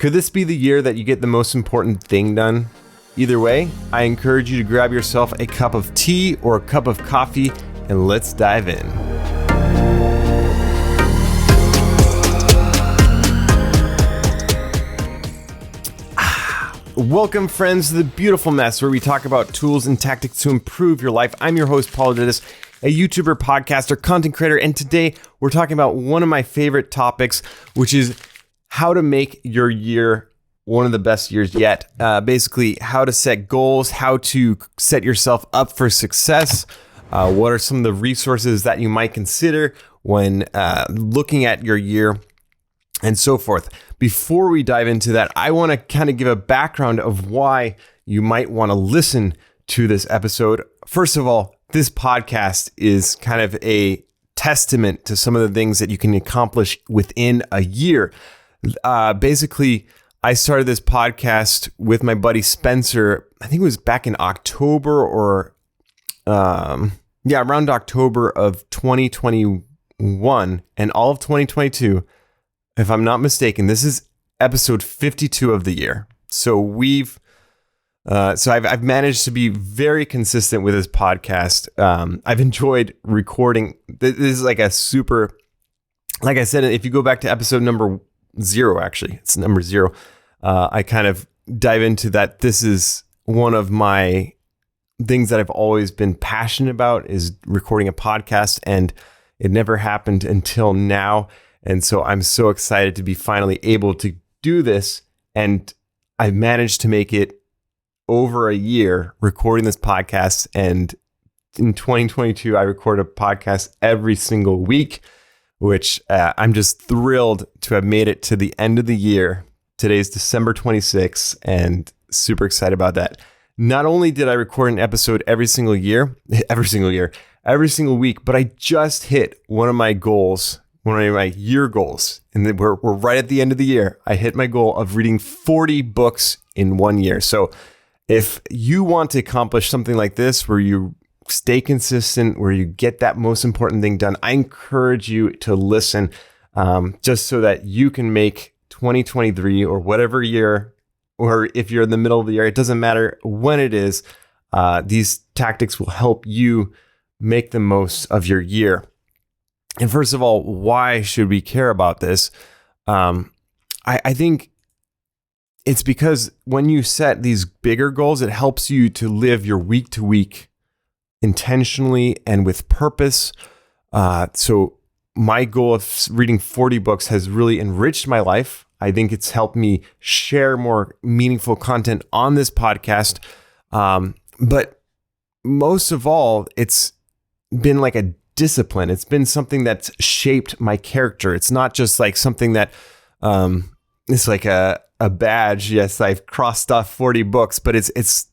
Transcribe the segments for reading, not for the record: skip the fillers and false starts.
Could this be the year that you get the most important thing done? Either way, I encourage you to grab yourself a cup of tea or a cup of coffee and let's dive in. Welcome, friends, to The Beautiful Mess, where we talk about tools and tactics to improve your life. I'm your host, Paul Dittis, a YouTuber, podcaster, content creator, and today we're talking about one of my favorite topics, which is how to make your year one of the best years yet. Basically, how to set goals, how to set yourself up for success. What are some of the resources that you might consider when looking at your year, and so forth. Before we dive into that, I want to kind of give a background of why you might want to listen to this episode. First of all, this podcast is kind of a testament to some of the things that you can accomplish within a year. Basically, I started this podcast with my buddy Spencer. I think it was back in October or around October of 2021, and all of 2022, if I'm not mistaken. This is episode 52 of the year. So I've managed to be very consistent with this podcast. I've enjoyed recording. This is like a super, like I said, if you go back to episode number 0, actually, it's number 0. I kind of dive into that. This is one of my things that I've always been passionate about, is recording a podcast, and it never happened until now. And so I'm so excited to be finally able to do this. And I've managed to make it over a year recording this podcast. And in 2022, I record a podcast every single week, which I'm just thrilled to have made it to the end of the year. Today's December 26th, and super excited about that. Not only did I record an episode every single week, but I just hit one of my goals, one of my year goals. And then we're right at the end of the year. I hit my goal of reading 40 books in 1 year. So if you want to accomplish something like this, where you stay consistent, where you get that most important thing done, I encourage you to listen, just so that you can make 2023 or whatever year, or if you're in the middle of the year, it doesn't matter when it is. These tactics will help you make the most of your year. And first of all, why should we care about this? I think it's because when you set these bigger goals, it helps you to live your week to week intentionally and with purpose. So my goal of reading 40 books has really enriched my life. I think it's helped me share more meaningful content on this podcast. But most of all, it's been like a discipline. It's been something that's shaped my character. It's not just like something that it's like a badge. Yes, I've crossed off 40 books, but it's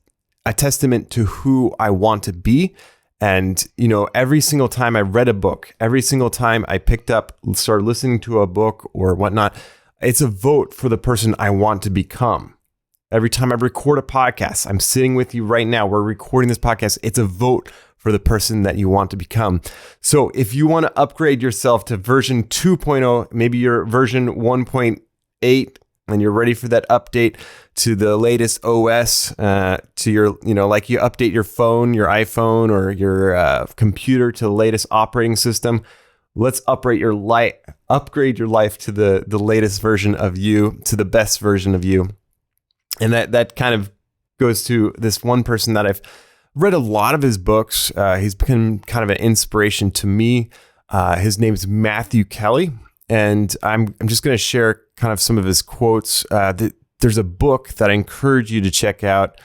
a testament to who I want to be. And, every single time I read a book, every single time I started listening to a book or whatnot, it's a vote for the person I want to become. Every time I record a podcast, I'm sitting with you right now, we're recording this podcast, it's a vote for the person that you want to become. So if you want to upgrade yourself to version 2.0, maybe you're version 1.8, and you're ready for that update to the latest OS, to your, like you update your phone, your iPhone, or your computer to the latest operating system. Let's upgrade your life to the latest version of you, to the best version of you. And that kind of goes to this one person that I've read a lot of his books. He's become kind of an inspiration to me. His name is Matthew Kelly. And I'm just going to share kind of some of his quotes. There's a book that I encourage you to check out.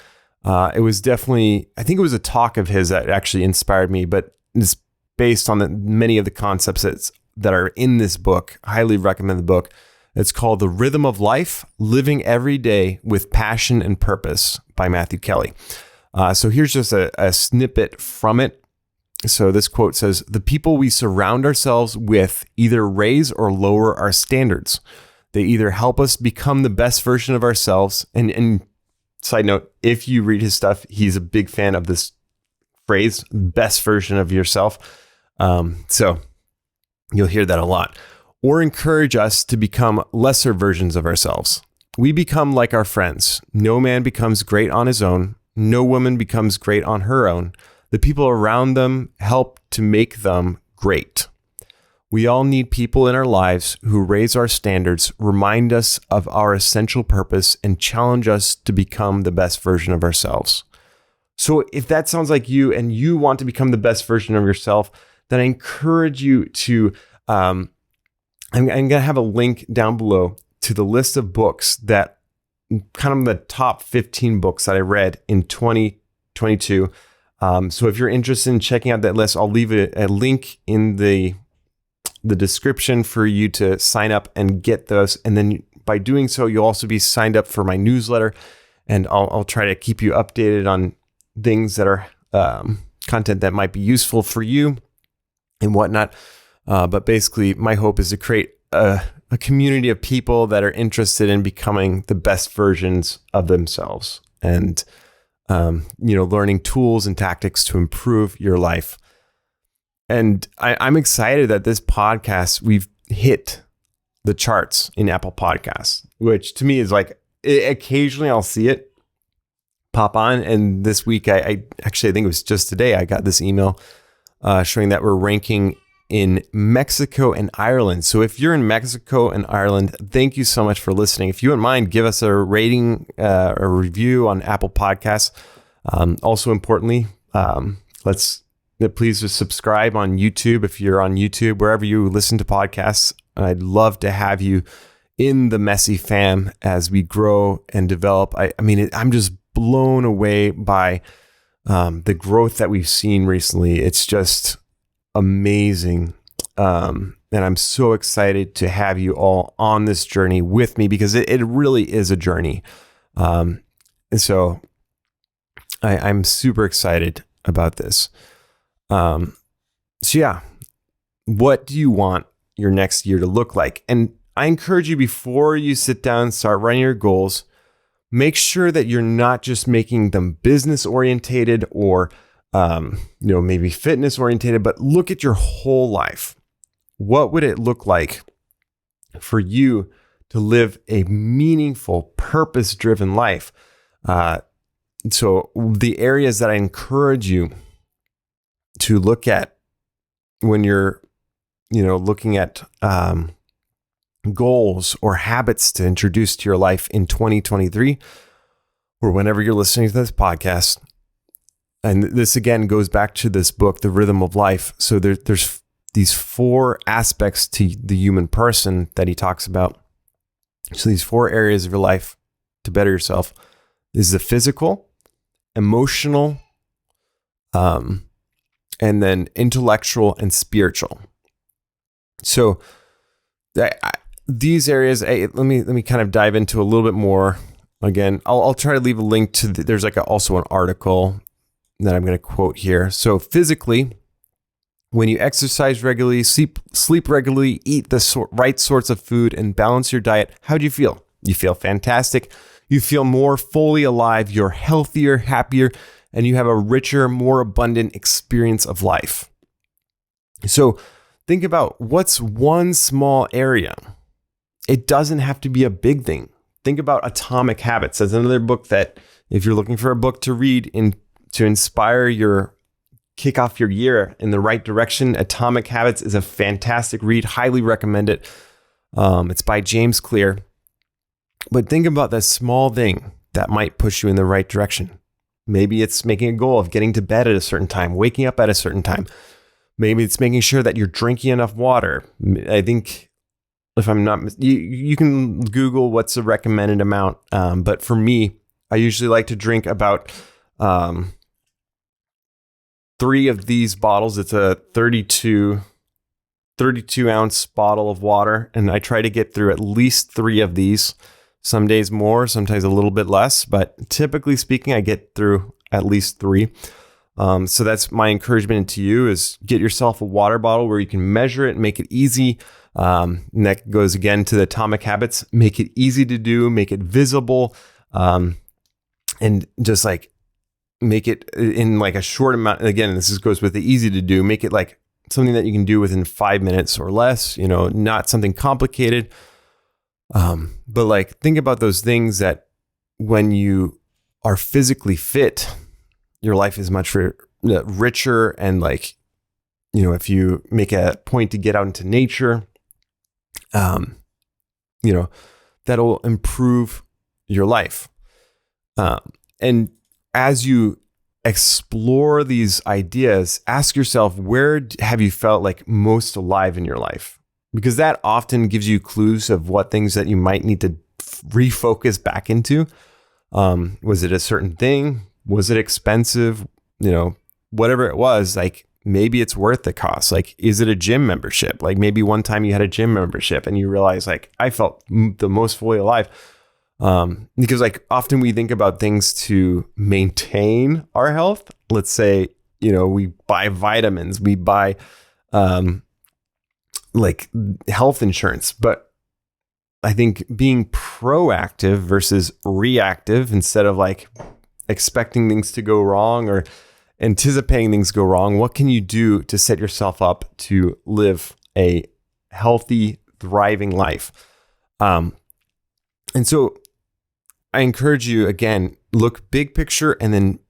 It was definitely, I think it was a talk of his that actually inspired me, but it's based on many of the concepts that are in this book. I highly recommend the book. It's called The Rhythm of Life, Living Every Day with Passion and Purpose by Matthew Kelly. So here's just a snippet from it. So this quote says, "The people we surround ourselves with either raise or lower our standards. They either help us become the best version of ourselves." And side note, if you read his stuff, he's a big fan of this phrase, best version of yourself. So you'll hear that a lot. Or encourage us to become lesser versions of ourselves. We become like our friends. No man becomes great on his own. No woman becomes great on her own. The people around them help to make them great. We all need people in our lives who raise our standards, remind us of our essential purpose, and challenge us to become the best version of ourselves. So if that sounds like you and you want to become the best version of yourself, then I encourage you to, I'm going to have a link down below to the list of books that kind of the top 15 books that I read in 2022. So if you're interested in checking out that list, I'll leave a link in the description for you to sign up and get those. And then by doing so, you'll also be signed up for my newsletter, and I'll try to keep you updated on things that are content that might be useful for you and whatnot. But basically, my hope is to create a community of people that are interested in becoming the best versions of themselves and, learning tools and tactics to improve your life. And I'm excited that this podcast, we've hit the charts in Apple Podcasts, which to me is like, occasionally I'll see it pop on. And this week, I think it was just today, I got this email showing that we're ranking in Mexico and Ireland. So if you're in Mexico and Ireland, thank you so much for listening. If you wouldn't mind, give us a rating, a review on Apple Podcasts. Also importantly, please just subscribe on YouTube if you're on YouTube, wherever you listen to podcasts. I'd love to have you in the Messy fam as we grow and develop. I'm just blown away by the growth that we've seen recently. It's just amazing. And I'm so excited to have you all on this journey with me, because it really is a journey. And so I'm super excited about this. What do you want your next year to look like? And I encourage you, before you sit down and start writing your goals, make sure that you're not just making them business orientated or, maybe fitness orientated, but look at your whole life. What would it look like for you to live a meaningful, purpose-driven life? So the areas that I encourage you to look at when you're, looking at goals or habits to introduce to your life in 2023, or whenever you're listening to this podcast. And this again goes back to this book, The Rhythm of Life. So there's these 4 aspects to the human person that he talks about. So these 4 areas of your life to better yourself is the physical, emotional, and then intellectual and spiritual. So these areas, let me kind of dive into a little bit more. Again, I'll try to leave a link to there's also an article that I'm going to quote here. So physically, when you exercise regularly, sleep regularly, eat the right sorts of food, and balance your diet, how do you feel? You feel fantastic. You feel more fully alive. You're healthier, happier, and you have a richer, more abundant experience of life. So think about what's one small area. It doesn't have to be a big thing. Think about Atomic Habits. That's another book that, if you're looking for a book to read to inspire kick off your year in the right direction, Atomic Habits is a fantastic read. Highly recommend it. It's by James Clear. But think about that small thing that might push you in the right direction. Maybe it's making a goal of getting to bed at a certain time, waking up at a certain time. Maybe it's making sure that you're drinking enough water. I think, if I'm not, you can Google what's the recommended amount. But for me, I usually like to drink about 3 of these bottles. It's a 32 ounce bottle of water. And I try to get through at least 3 of these. Some days more, sometimes a little bit less, but typically speaking, I get through at least 3. So that's my encouragement to you, is get yourself a water bottle where you can measure it, make it easy. And that goes again to the Atomic Habits. Make it easy to do, make it visible, and just make it in a short amount. Again, goes with the easy to do. Make it like something that you can do within 5 minutes or less, not something complicated. But like, think about those things that when you are physically fit, your life is much richer. And like, if you make a point to get out into nature, that'll improve your life. And as you explore these ideas, ask yourself, where have you felt like most alive in your life? Because that often gives you clues of what things that you might need to refocus back into. Was it a certain thing? Was it expensive? Whatever it was, like maybe it's worth the cost. Like, is it a gym membership? Like maybe one time you had a gym membership and you realize like, I felt the most fully alive. Because like often we think about things to maintain our health. Let's say, we buy vitamins, we buy, like health insurance, but I think being proactive versus reactive, instead of like expecting things to go wrong or anticipating things go wrong, what can you do to set yourself up to live a healthy, thriving life? And so I encourage you, again, look big picture and then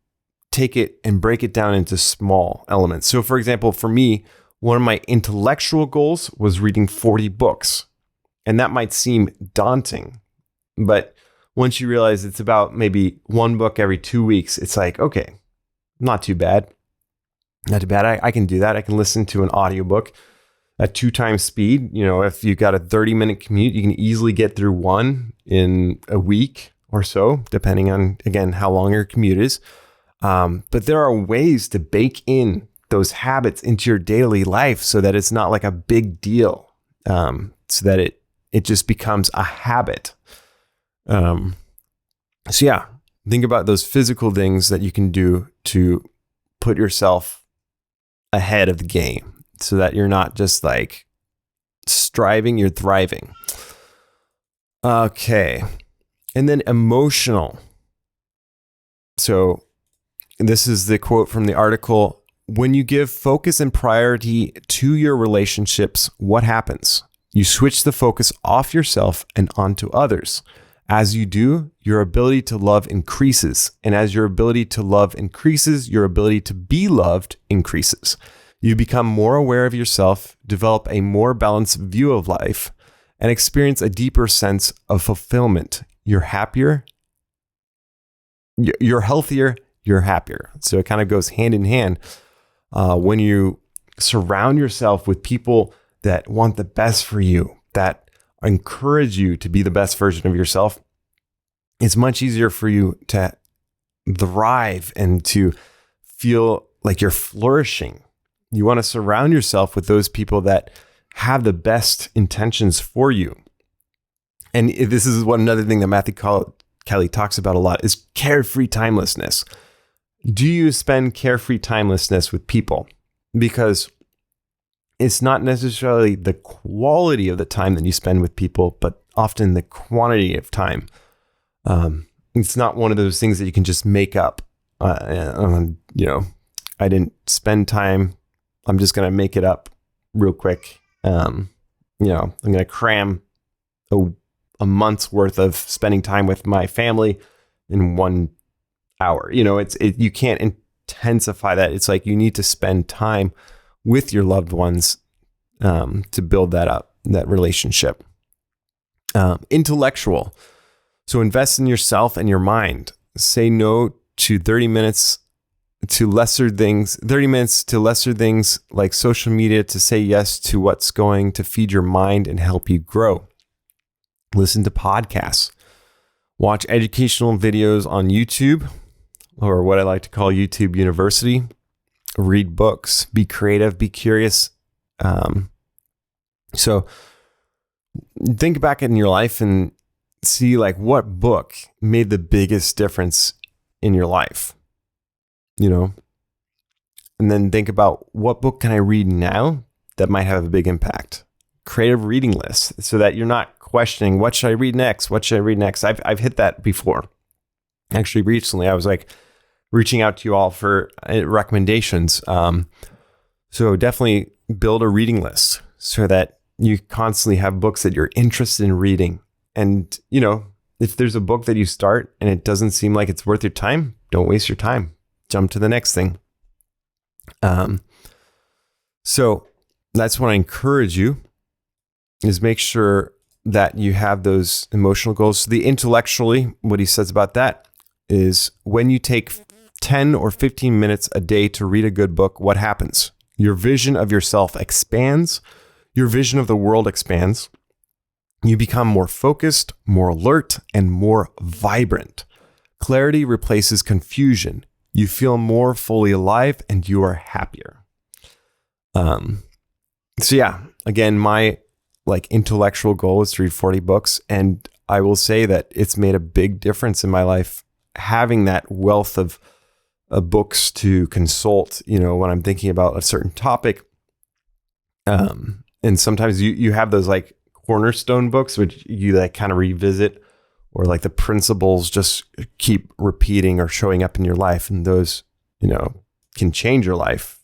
take it and break it down into small elements. So for example, for me, one of my intellectual goals was reading 40 books. And that might seem daunting, but once you realize it's about maybe one book every 2 weeks, it's like, okay, not too bad. Not too bad. I can do that. I can listen to an audiobook at 2 times speed. If you got a 30-minute commute, you can easily get through one in a week or so, depending on, again, how long your commute is. But there are ways to bake in those habits into your daily life so that it's not like a big deal, so that it just becomes a habit. So yeah, think about those physical things that you can do to put yourself ahead of the game so that you're not just like striving, you're thriving. Okay. And then emotional. So this is the quote from the article. When you give focus and priority to your relationships, what happens? You switch the focus off yourself and onto others. As you do, your ability to love increases. And as your ability to love increases, your ability to be loved increases. You become more aware of yourself, develop a more balanced view of life, and experience a deeper sense of fulfillment. You're happier, you're healthier, you're happier. So it kind of goes hand in hand. When you surround yourself with people that want the best for you, that encourage you to be the best version of yourself, it's much easier for you to thrive and to feel like you're flourishing. You want to surround yourself with those people that have the best intentions for you. And this is another thing that Matthew Kelly talks about a lot is carefree timelessness. Do you spend carefree timelessness with people? Because it's not necessarily the quality of the time that you spend with people, but often the quantity of time. It's not one of those things that you can just make up. I didn't spend time. I'm just going to make it up real quick. I'm going to cram a month's worth of spending time with my family in 1 hour. You can't intensify that. It's like you need to spend time with your loved ones to build that up, that relationship. Intellectual. So invest in yourself and your mind. Say no to 30 minutes to lesser things like social media, to say yes to what's going to feed your mind and help you grow. Listen to podcasts. Watch educational videos on YouTube, or what I like to call YouTube University. Read books, be creative, be curious. So think back in your life and see like what book made the biggest difference in your life, and then think about what book can I read now that might have a big impact. Create a reading list so that you're not questioning, what should I read next? What should I read next? I've hit that before. Actually, recently I was like reaching out to you all for recommendations. So definitely build a reading list so that you constantly have books that you're interested in reading. And, if there's a book that you start and it doesn't seem like it's worth your time, don't waste your time. Jump to the next thing. So that's what I encourage you, is make sure that you have those emotional goals. So the intellectually, what he says about that is when you take 10 or 15 minutes a day to read a good book, what happens? Your vision of yourself expands. Your vision of the world expands. You become more focused, more alert, and more vibrant. Clarity replaces confusion. You feel more fully alive and you are happier. So yeah, again, my intellectual goal is to read 40 books. And I will say that it's made a big difference in my life, having that wealth of books to consult, when I'm thinking about a certain topic. And sometimes you have those cornerstone books, which you kind of revisit, or the principles just keep repeating or showing up in your life. And those, can change your life.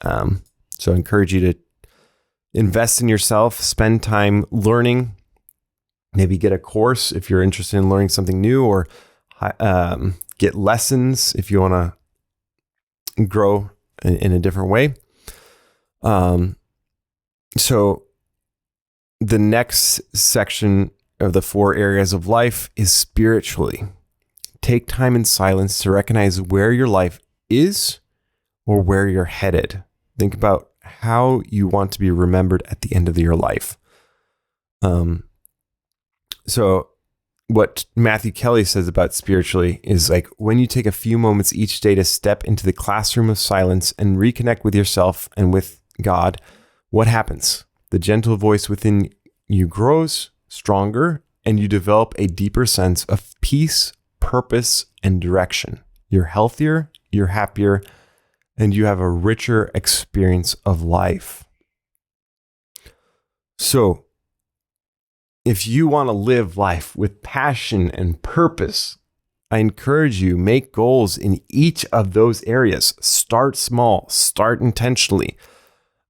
So I encourage you to invest in yourself, spend time learning, maybe get a course if you're interested in learning something new, or get lessons if you want to grow in a different way. So the next section of the 4 areas of life is spiritually. Take time in silence to recognize where your life is or where you're headed. Think about how you want to be remembered at the end of your life. So what Matthew Kelly says about spiritually is when you take a few moments each day to step into the classroom of silence and reconnect with yourself and with God, what happens? The gentle voice within you grows stronger and you develop a deeper sense of peace, purpose, and direction. You're healthier, you're happier, and you have a richer experience of life. So, if you want to live life with passion and purpose, I encourage you, make goals in each of those areas. Start small, start intentionally.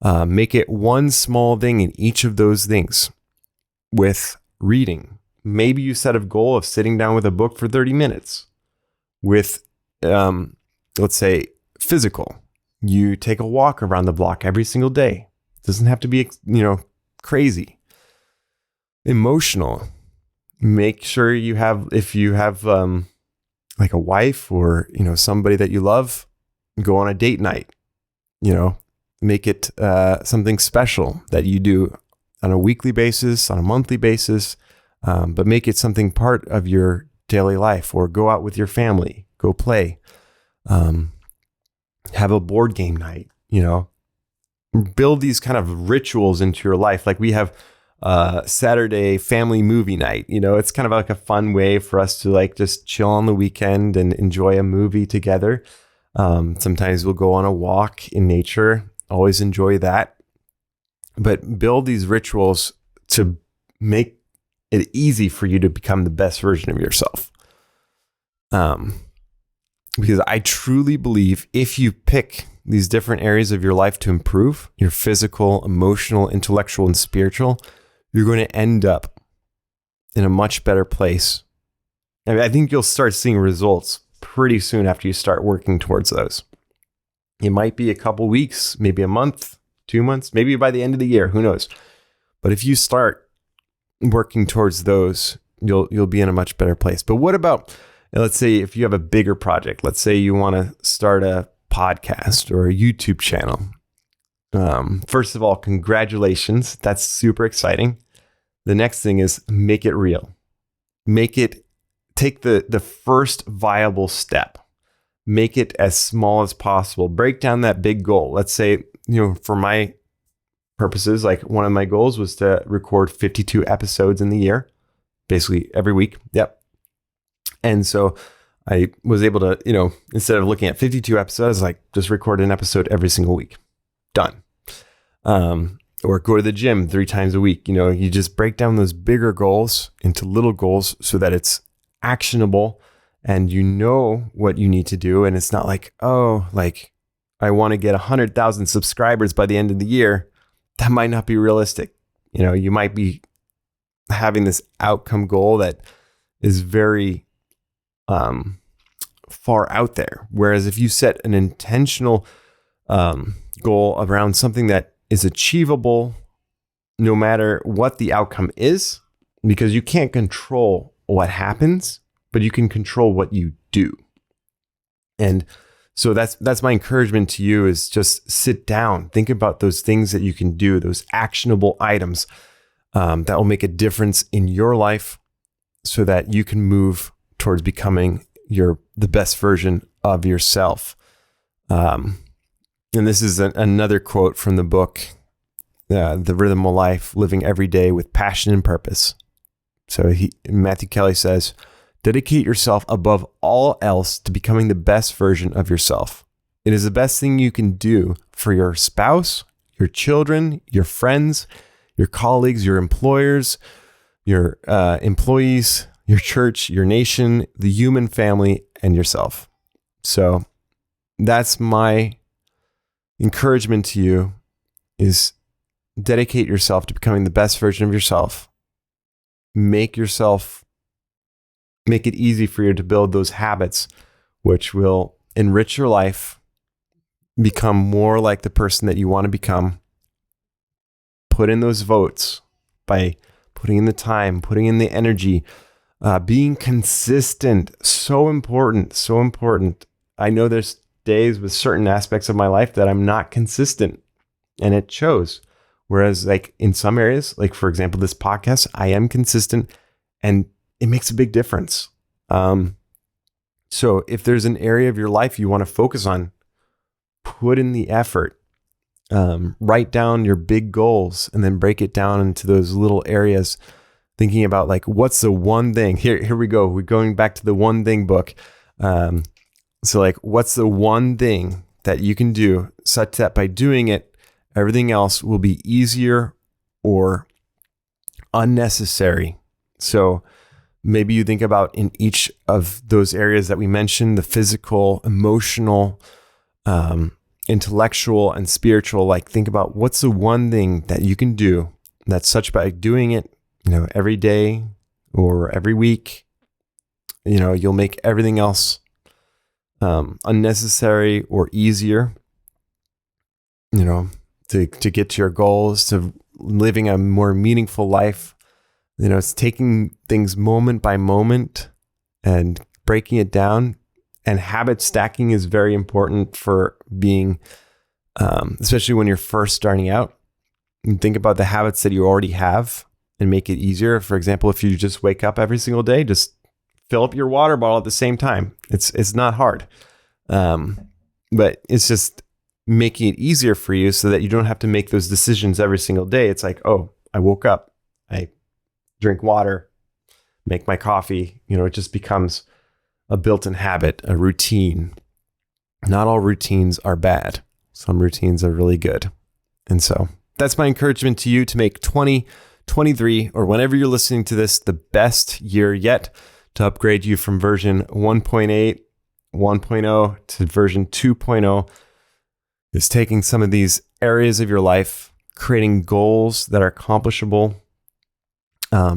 Make it one small thing in each of those things. With reading, maybe you set a goal of sitting down with a book for 30 minutes. With, let's say, physical, you take a walk around the block every single day. It doesn't have to be, crazy. Emotional, make sure you have, if you have a wife or, somebody that you love, go on a date night, make it something special that you do on a weekly basis, on a monthly basis, but make it something part of your daily life, or go out with your family, go play, have a board game night, build these kind of rituals into your life. We have Saturday family movie night, it's kind of a fun way for us to just chill on the weekend and enjoy a movie together. Sometimes we'll go on a walk in nature, always enjoy that. But build these rituals to make it easy for you to become the best version of yourself. Because I truly believe if you pick these different areas of your life to improve, your physical, emotional, intellectual, and spiritual, you're going to end up in a much better place. I think you'll start seeing results pretty soon after you start working towards those. It might be a couple weeks, maybe a month, 2 months, maybe by the end of the year, who knows? But if you start working towards those, you'll be in a much better place. But what about, let's say if you have a bigger project, let's say you want to start a podcast or a YouTube channel. First of all, congratulations. That's super exciting. The next thing is make it real. Take the first viable step. Make it as small as possible. Break down that big goal. Let's say, for my purposes, one of my goals was to record 52 episodes in the year, basically every week. Yep. And so I was able to, instead of looking at 52 episodes, just record an episode every single week. Done. Or go to the gym 3 times a week. You just break down those bigger goals into little goals so that it's actionable and you know what you need to do. And it's not I want to get 100,000 subscribers by the end of the year. That might not be realistic. You might be having this outcome goal that is very far out there. Whereas if you set an intentional goal around something that is achievable, no matter what the outcome is, because you can't control what happens, but you can control what you do. And so that's my encouragement to you, is just sit down, think about those things that you can do, those actionable items that will make a difference in your life so that you can move towards becoming the best version of yourself. And this is another quote from the book, The Rhythm of Life, Living Every Day with Passion and Purpose. So Matthew Kelly says, dedicate yourself above all else to becoming the best version of yourself. It is the best thing you can do for your spouse, your children, your friends, your colleagues, your employers, your employees, your church, your nation, the human family, and yourself. So that's my encouragement to you, is dedicate yourself to becoming the best version of yourself. Make it easy for you to build those habits which will enrich your life, become more like the person that you want to become. Put in those votes by putting in the time, putting in the energy, being consistent. So important, so important. I know there's days with certain aspects of my life that I'm not consistent, and it shows. Whereas like in some areas, like for example, this podcast, I am consistent, and it makes a big difference. So if there's an area of your life you want to focus on, put in the effort. Write down your big goals and then break it down into those little areas, thinking about like, what's the one thing? Here we go. We're going back to the one thing book. So like, what's the one thing that you can do such that by doing it, everything else will be easier or unnecessary? So maybe you think about in each of those areas that we mentioned, the physical, emotional, intellectual, and spiritual, like think about what's the one thing that you can do that's such by doing it, every day or every week, you'll make everything else unnecessary or easier, to get to your goals, to living a more meaningful life. It's taking things moment by moment and breaking it down. And habit stacking is very important for being, especially when you're first starting out. And think about the habits that you already have and make it easier. For example, if you just wake up every single day, just fill up your water bottle at the same time. It's not hard, but it's just making it easier for you so that you don't have to make those decisions every single day. It's like, oh, I woke up, I drink water, make my coffee. It just becomes a built-in habit, a routine. Not all routines are bad. Some routines are really good. And so that's my encouragement to you, to make 2023, or whenever you're listening to this, the best year yet, to upgrade you from version 1.8, 1.0 to version 2.0. Is taking some of these areas of your life, creating goals that are accomplishable,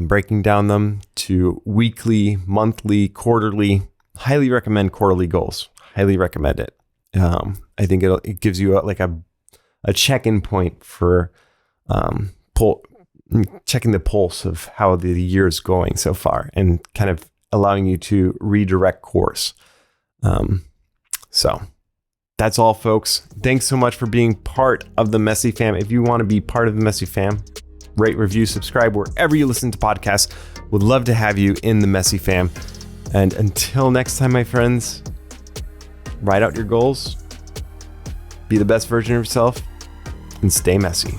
breaking down them to weekly, monthly, quarterly. Highly recommend quarterly goals. Highly recommend it. I think it gives you a check-in point for checking the pulse of how the year is going so far, and kind of allowing you to redirect course. So that's all, folks. Thanks so much for being part of the Messy Fam. If you want to be part of the Messy Fam, rate, review, subscribe wherever you listen to podcasts. Would love to have you in the Messy Fam. And until next time, my friends, write out your goals, be the best version of yourself, and stay messy.